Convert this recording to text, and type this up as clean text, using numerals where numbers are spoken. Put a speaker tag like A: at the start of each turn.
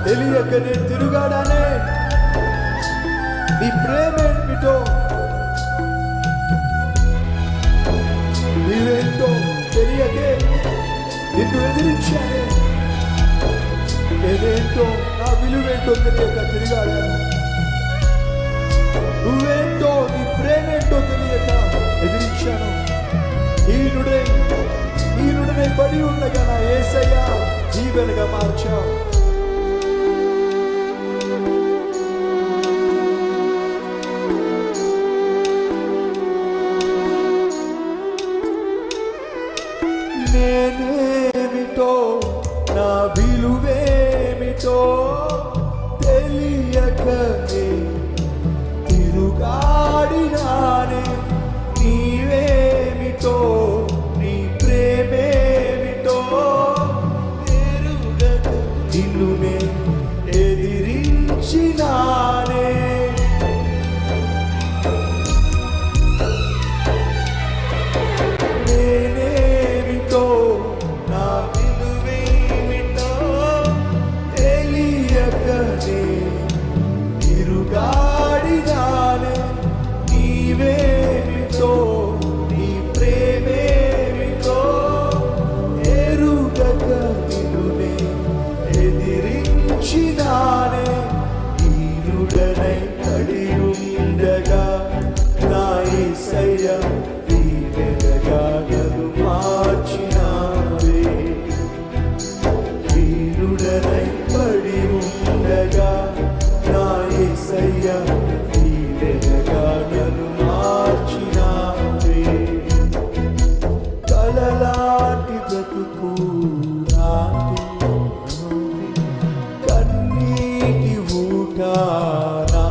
A: తెలియక నేను తిరుగాడానే. నీ ప్రేమేంటో, నీవేంటో తెలియకే నిన్ను ఎదిరించానే. నేనేంటో, నా విలువేంటో తెలియక తిరిగాడాను. నువ్వేంటో, నీ ప్రేమేంటో తెలియక ఎదిరించాను. హీనుడనై పడి ఉండగా నా యేసయ్య దీవెనగా మార్చావు. నేనేమిటో, నా విలువేమిటో తెలియకనే తిరుగాడినానే. నీవేమిటో, నీ ప్రేమేమిటో ఎరుగక నిన్నునే ఎదిరించినానే. నేనేమిటో, నా విలువేమిటో తెలియకనే తిరుగాడినానే. నీవేమిటో, నీ ప్రేమేమిటో ఎరుగక నిన్నునే ఎదిరించినానే. హీనుడనై పడి ఉండగా నా యేసయ్య దీవెనగా నన్ను మార్చినావే. హీనుడనై పడి ఉండగా నా యేసయ్య దీవెనగా నన్ను మార్చినావే. కలలాంటి బ్రతుకు నాది, కన్నీటి ఊట నాది.